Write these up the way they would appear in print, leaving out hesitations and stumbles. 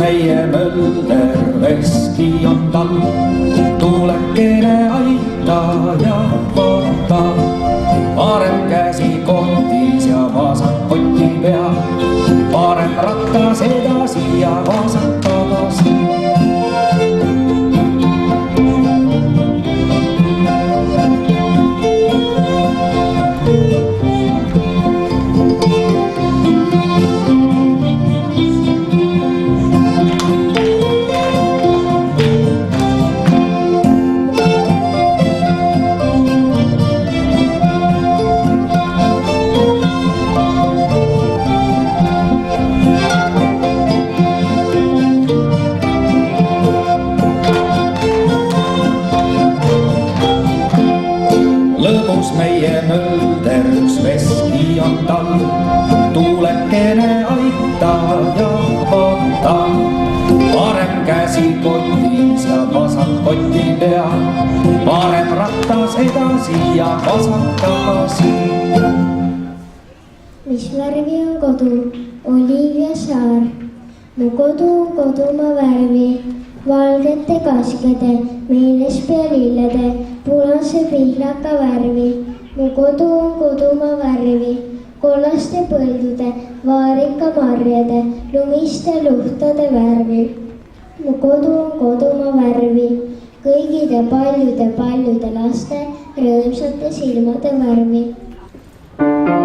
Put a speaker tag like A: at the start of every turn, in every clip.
A: meie mölder veski on tal. Tuulekene aita ja vaata, parem käsi kotis ja vasak poti peal, parem rattas edasi ja vasak tagasi. kotti peal. parem rattas edasi ja vasak tagasi.
B: mis värvi on kodu? Olivia Saar. mu kodu on kodumaa värvi, valgete kaskede, meelespea lillede, punase pihlaka värvi. mu kodu on kodumaa värvi, kollaste põldude, vaarika marjade, lumiste luhtade värvi. mu kodu on kodumaa värvi, kõigide paljude laste rõõmsate silmade värvi.
C: Me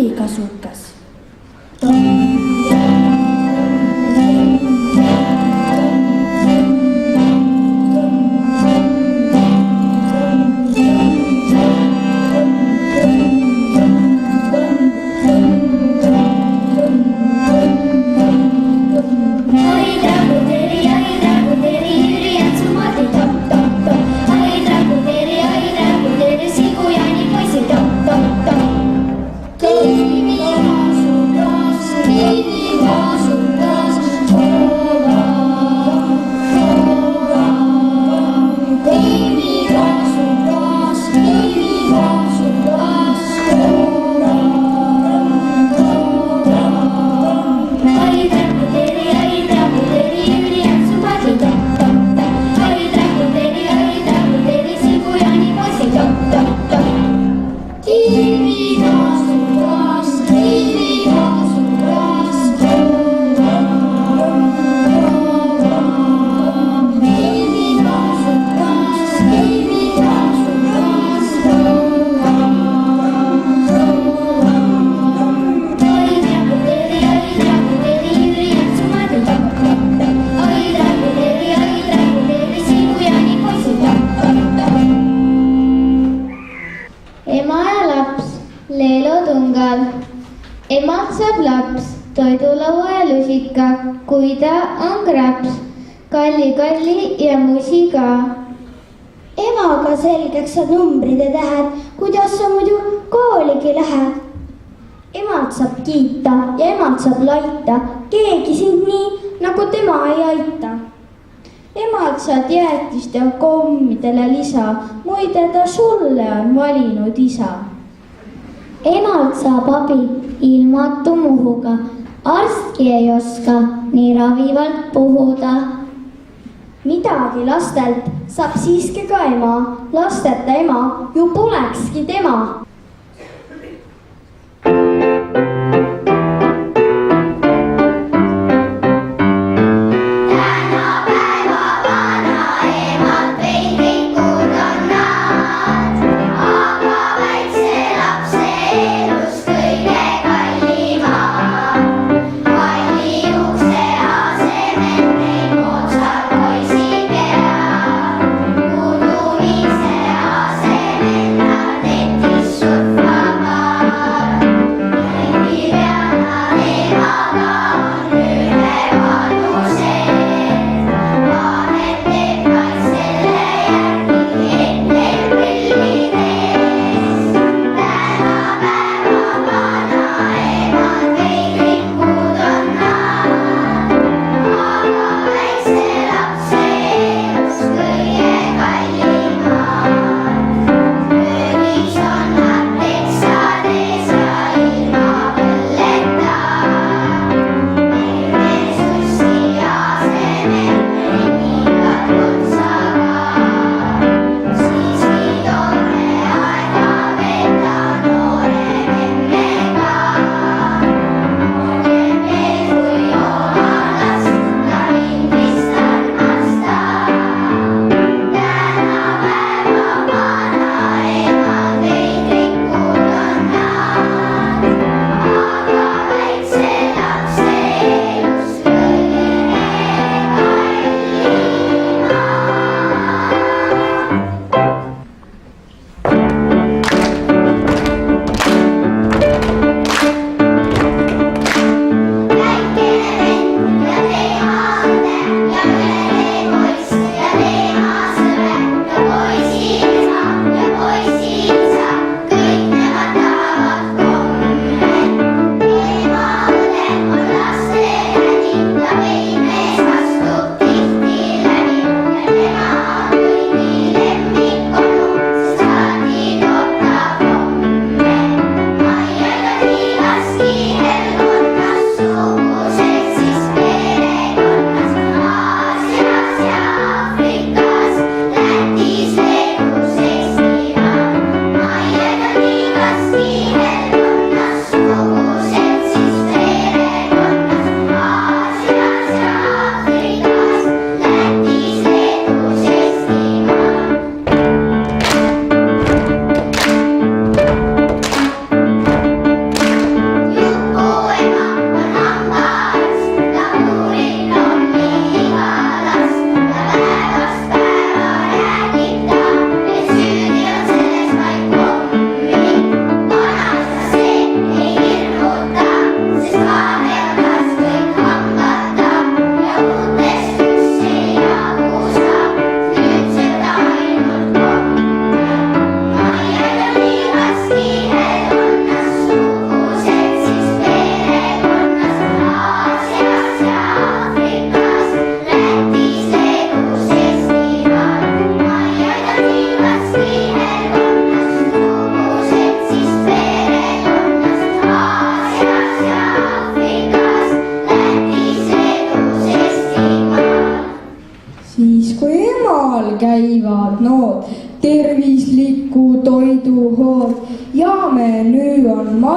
C: kivikasukas.
B: Emalt saab laps toidulaua ja lusika, kui ta on kraps, kalli ja musi ka.
D: Emaga selgeks saad numbrid ja tähed, kuidas sa muidu kooligi lähed. Emalt saab kiita ja emalt saab laita, keegi sind nii, nagu tema ei aita. Emalt saad jäätist ja kommidele lisa, muide ta sulle on valinud isa.
B: Emalt saab abi ilmatu muhuga, arstki ei oska nii ravivalt puhuda.
D: Midagi lastelt saab siiski ka ema, lasteta ema ju polekski tema.
B: Poisid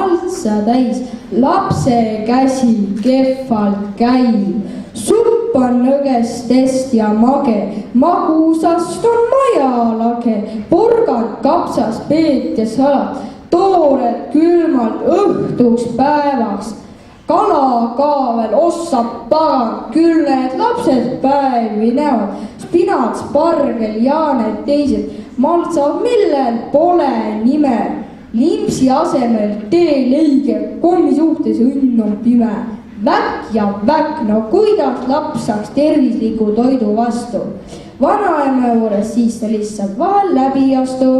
C: maltsa täis, lapse käsi kehvalt käib. Supp on nõgestest ja mage, magusast on majalage, porgand, kapsas, peet ja salat, toored külmalt õhtuks päevaks. Kala ka veel ossab pagan, küll need lapsed päevi näevad, spinats, pargel ja need teised, maltsa, millel pole nime. Limpsi asemel teeleige, kommi suhtes õnn on pime. Väkk ja väkk, no kuidas laps saaks tervisliku toidu vastu? Vanaema juures siis ta lihtsalt vahel läbi astu.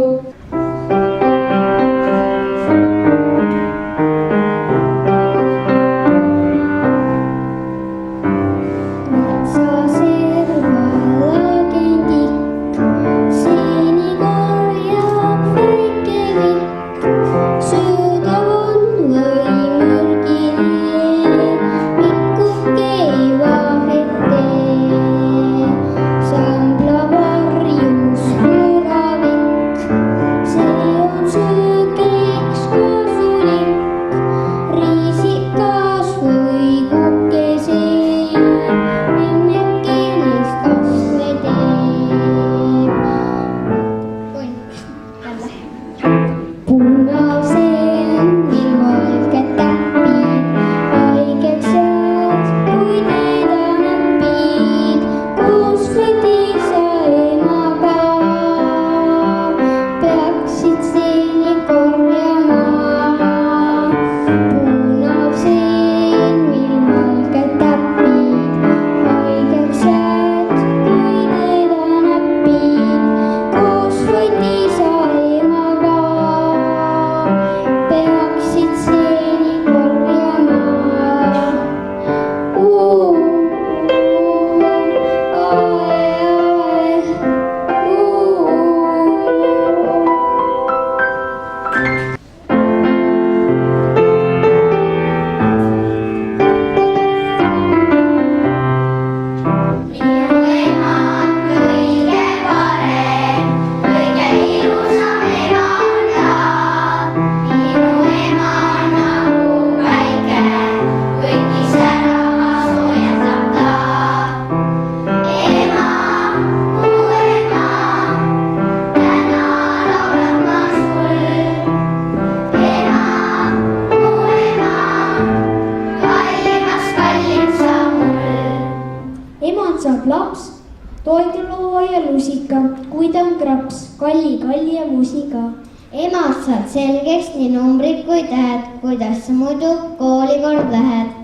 B: Emalt saad selgeks nii numbrid kui tähed, kuidas sa muidu kooli kord lähed.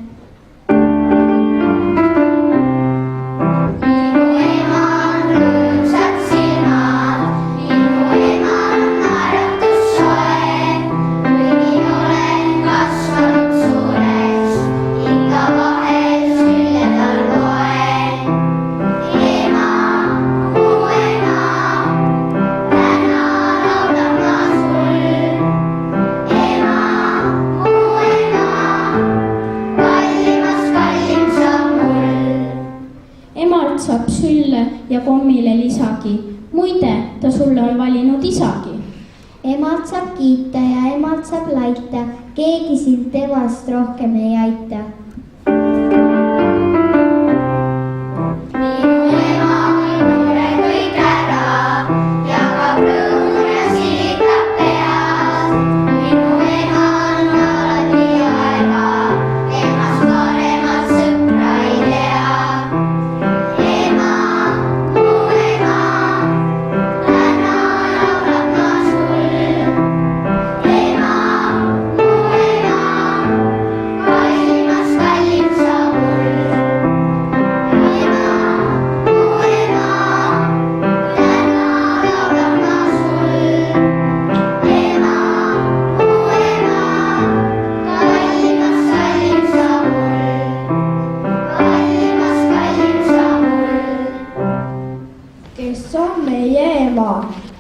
E: Saab sülle ja kommile lisagi, muide, ta sulle on valinud isagi.
B: Emalt saab kiita ja emalt saab laita, keegi sind temast rohkem ei aita.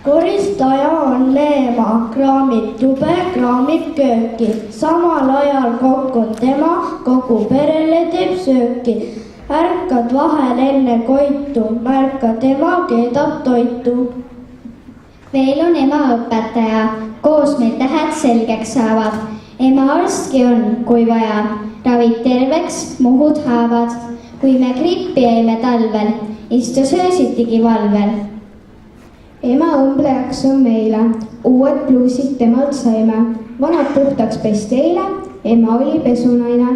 D: koristaja on Leema, kraamib tube, kraamib kööki, samal ajal kokk on tema, kogu perele teeb sööki. ärkad vahel enne koitu, märka tema keedab toitu.
B: veel on ema õpetaja, koos meil tähed selgeks saavad. ema arstki on, kui vaja, ravib terveks muhud haavad. kui me grippi jäime talvel, istus öösitigi valvel.
C: ema õmblejaks on meile, uued pluusid temalt saime. vanad puhtaks pesti eile, ema oli pesunaine.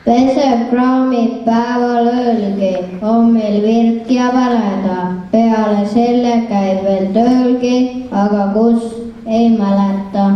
B: peseb kraamid päeval öölgi, on meil virk ja paleda. peale selle käib veel töölgi, aga kus ei mäleta.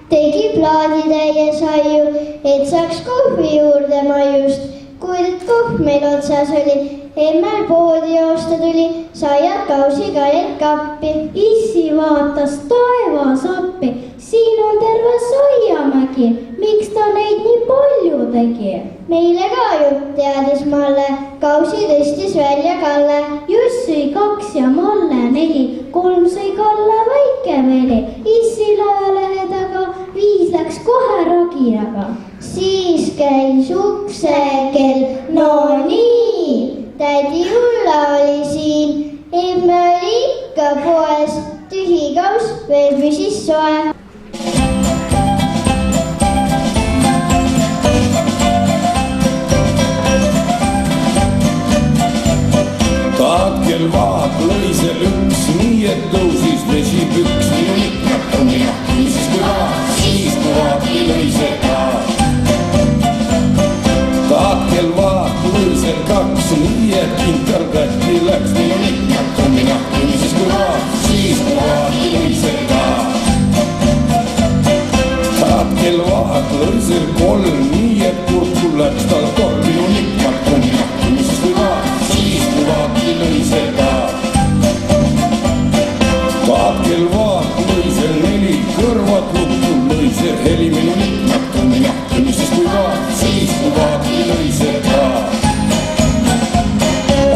D: tegi plaaditäie saiu, et saaks kohvi juurde maiust. kuid kohv meil otsas oli, emmel poodi joosta tuli, saiad kausiga jäid kappi.
E: issi vaatas taevas appi, siin on terve saiamägi, miks ta neid nii palju tegi?
D: meile ka jutt teadis Malle, kausi tõstis välja Kalle.
E: Juss sõi 2 ja Malle 4, 3 sõi Kalle väike veli. issi laelehe taga, 5 läks kohe raginaga. siis käis ukse kell. No nii, tädi Ulla oli siin, emme oli ikka poes, tühi kauss veel püsis soe.
A: Kel vaat lõisel üks, nii et tõusis vesipüks. Minu niknak on minahki, siis kui vaati lõisel ka. Kel vaat lõisel kaks, nii et kintar kätti läks. Minu niknak on minahki, siis kui vaati lõisel ka. Kel vaat lõisel kolm, nii et kurku läks tal kolm. Minu niknak on minahki, siis kui vaati lõisel ka. Kel vaat lõisel neli, kõrvad lukku lõisel heli. Minu niknak on minahki, siis kui vaati lõisel ka.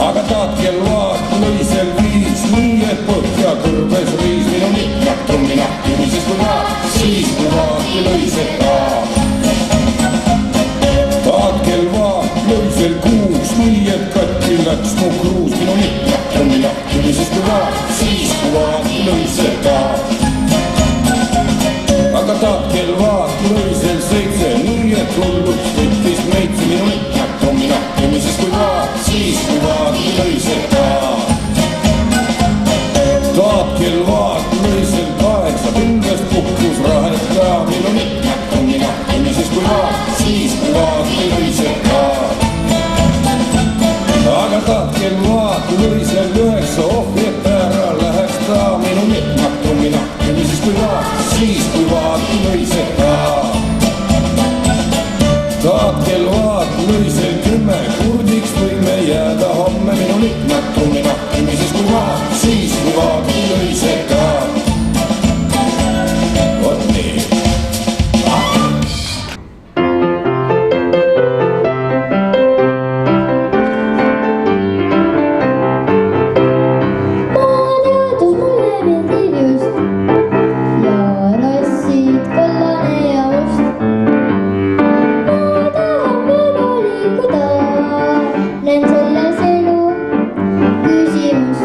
A: Aga kel vaat lõisel viis, nii et põhja kõrbes riis. Minu niknak on minahki, siis kui vaati lõisel ka. Kel vaat lõisel kuus, nii et katti läks mu kruus. Minu niknak on minahki, siis kui vaati lõisel ka. Aga kel vaat lõisel seitse, nii et hulluks võttis meitsi. Minu niknak on minahki, siis kui vaati lõisel ka. Kel vaat lõisel kaheksa, pingest kukkus rahet ka. Minu niknak on minahki, siis kui vaati lõisel ka. Aga kel vaat lõisel üheksa, et ära läheks ta. Minu niknak on minahki, siis kui vaati lõisel ka. Kel vaat lõisel 10, kurdiks võime jääda homme. Minu niknak on minahki, siis kui vaati lõisel ka. Vot nii.
E: Näen selles elu küsimus.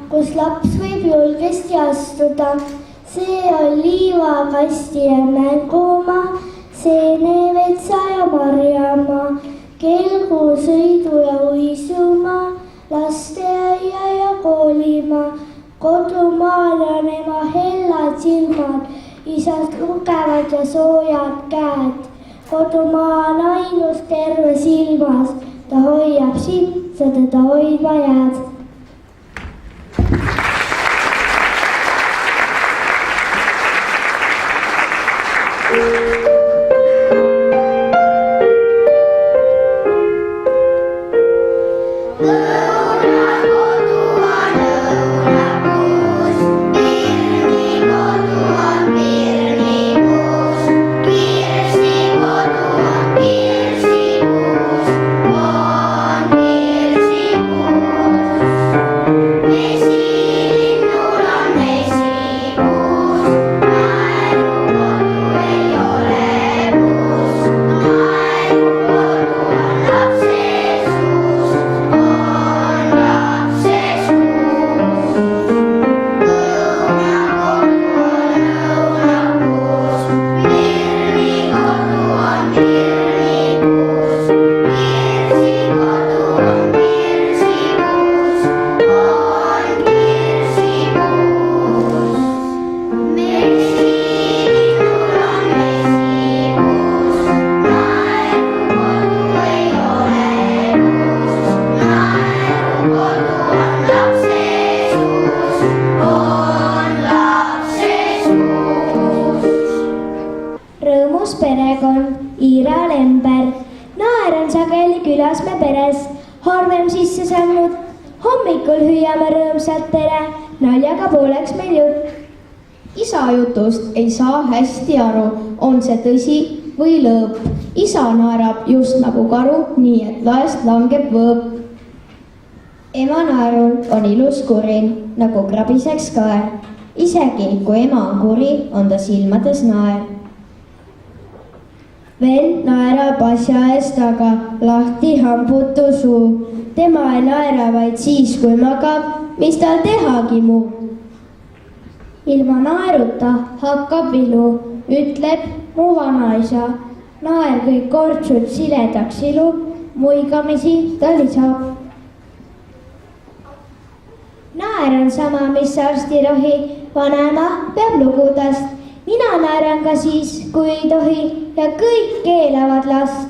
D: kus laps võib julgesti astuda. See on liivakasti ja mängumaa, seenevetsa ja marjamaa, kelgusõidu ja uisumaa, lasteaia ja koolimaa. Kodumaal on ema hellad silmad, isad tugevad ja soojad käed. Kodumaa on ainus terves ilmas, ta hoiab sind, sa teda hoidma jääd. harvem sisse saanud. Hommikul hüüame rõõmsalt tere, naljaga pooleks meil jutt.
B: Isa jutust ei saa hästi aru, on see tõsi või lõõp. Isa naerab just nagu karu, nii et laest langeb võõp. Ema naerul on ilus kurin, nagu krabiseks kaer. Isegi kui ema on kuri, on ta silmades naer. Vend naerab asja eest taga, lahti hambutu suu. Tema ei naera vaid siis, kui magab, mis tal tehagi muu. Ilma naeruta hakkab ilu, ütleb mu vanaisa. Naer kõik kortsud siledaks ilu, muigamisi ta lisab. Naer on sama, mis arstirohi, vanema peab lugu tast. Mina naeran ka siis, kui ei tohi ja kõik keelavad last.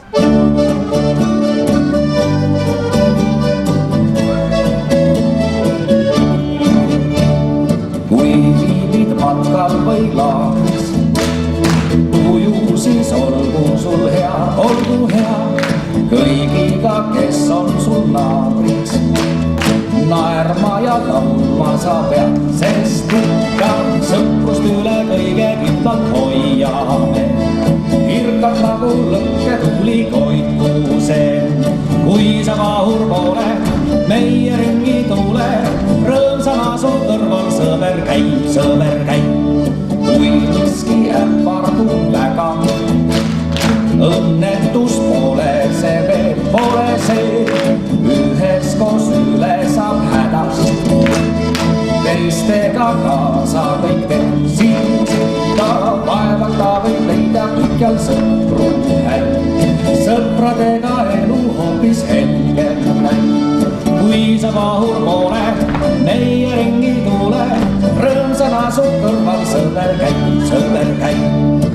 A: Kui viibid matkal või laagris, tuju siis olgu sul hea, olgu hea kõigiga, kes on sul naabriks. Naerma ja laulma sa pead, sest ikka sõprust üle kõige kindlalt hoiame. Hirkad nagu lõkketuli koitkuse, kui sa vahur pole, meie ringi tule. Rõõmsana su kõrval sõber käib. Kui miski äppardub väga, õnnetus pole see veel, pole see. Üheskoos üle saab hädast, teistega kaasa kõik teeb. Siin-sitta vaevata võib leida kõikjal sõpru häid. Sõpradega elu hoopis helgem näib. Kui sa vahur pole, meie ringi tule. Rõõmsana su kõrval sõber käib.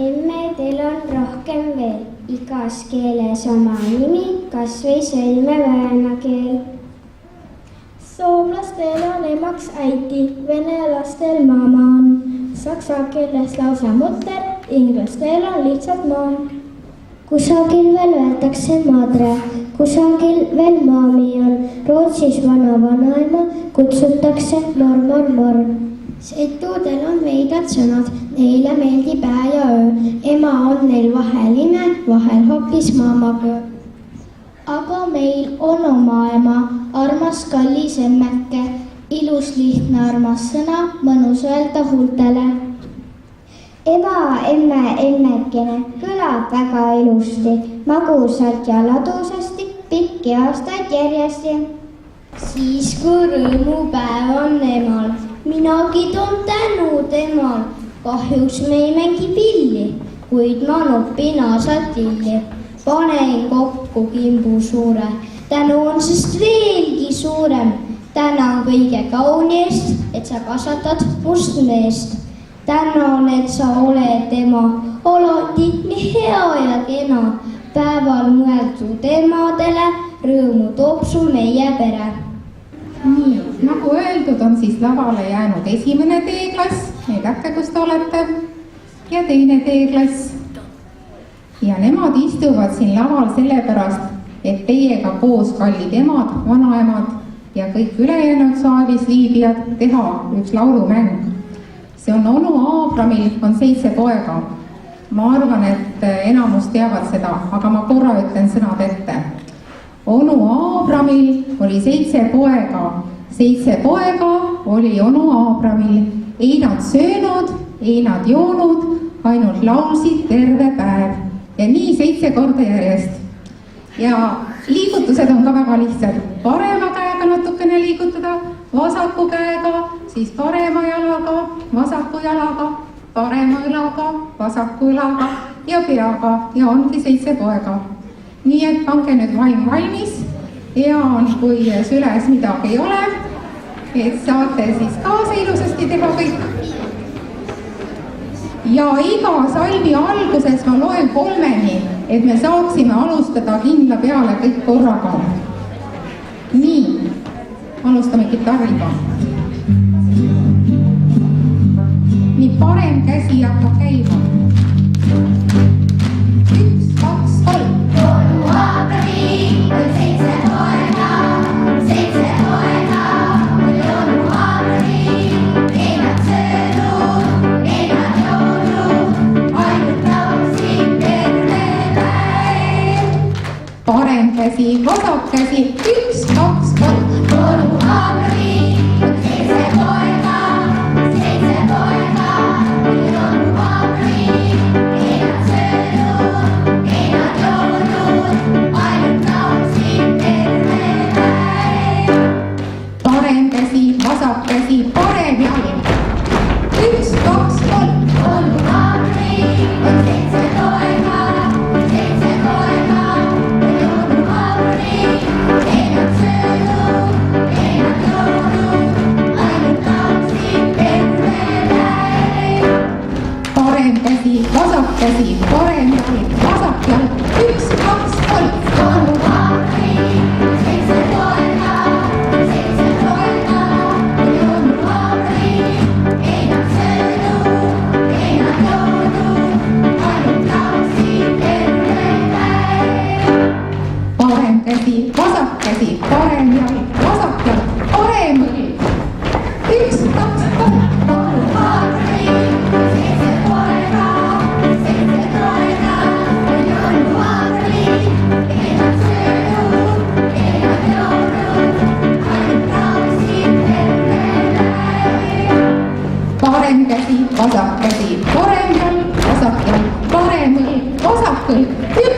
E: emmedel on rohkem veel, igas keeles oma nimi, kas või sõime väänakeel.
D: soomlastel on emaks äiti, venelastel mama on, saksa keeles lausa mutter, inglastel on lihtsalt mom.
E: kusagil veel öeldakse madre, kusagil veel maami on, Rootsis vana-vanaema kutsutakse mormor-morm. setudel on veidrad sõnad, neile meeldib päev ja öö, ema on neil vahel ime, vahel hoopis maamagöö. aga meil on oma ema, armas kallis emmeke, ilus lihtne armas sõna, mõnus öelda huultele. ema, emme, emmekene kõlab väga ilusti, magusalt ja ladusasti, pikki aastaid järjest. siis kui rõõmupäev on emal, minagi toon tänu temal. kahjuks me ei mängi pilli, kuid ma nopin asatilli. panen kokku kimbu suure, tänu on sest veelgi suurem. tänan kõige kauni eest, et sa kasvatad must meest. tänan, et sa oled ema, alati nii hea ja kena. päeval mõeldud emadele, rõõmu toob su meie pere.
F: nii, nagu öeldud, on siis lavale jäänud esimene D-klass, näidake, kus te olete, ja teine D-klass. ja nemad istuvad siin laval sellepärast, et teiega koos, kallid emad, vanaemad ja kõik ülejäänud saalis viibijad, teha üks laulumäng. see on onu Aabramil on 7 poega. ma arvan, et enamus teavad seda, aga ma korra ütlen sõnad ette. onu Aabramil oli 7 poega. 7 poega oli onu Aabramil. ei nad söönud, ei nad joonud, ainult laulsid terve päev. ja nii 7 korda järjest. ja liigutused on ka väga lihtsad. parema käega natukene liigutada, vasaku käega, siis parema jalaga, vasaku jalaga, parema õlaga, vasaku õlaga ja peaga ja ongi 7 poega. nii et pange nüüd vaim valmis. hea on, kui süles midagi ei ole, et saate siis kaasa ilusasti teha kõik. ja iga salmi alguses ma loen 3-ni, et me saaksime alustada kindla peale kõik korraga. nii, alustame kitarriga. nii, parem käsi hakkab käima. 1, 2, 3.
E: onu Aabramil on 7 poega, 7 poega oli onu Aabramil. ei nad söönud, ei nad joonud, ainult laulsid terve päev.
F: parem käsi, vasak käsi, 1, 2, 3.
E: onu Aabramil on 7 poega, 7 poega oli onu Aabramil. ei nad söönud, ei nad joonud, ainult laulsid terve päev.
F: parem käsi, vasak käsi, parem jalg. 1, 2, 3.
E: onu Aabramil on 7 poega, 7 poega oli onu Aabramil. ei nad söönud, ei nad joonud, ainult laulsid terve päev.
F: parem käsi, vasak käsi, parem jalg, vasak jalg. 1, 2, 3.
E: onu Aabramil on 7 poega, 7 poega oli onu Aabramil. ei nad söönud, ei nad joonud, ainult laulsid terve päev.
F: parem käsi, vasak käsi, parem jalg, vasak jalg, parem õlg. 1, 2, 3.
E: onu Aabramil on 7 poega, 7 poega oli onu Aabramil. ei nad söönud, ei nad joonud, ainult laulsid terve päev.
F: parem käsi, vasak käsi, parem jalg, vasak jalg, parem õlg, vasak õlg. 1,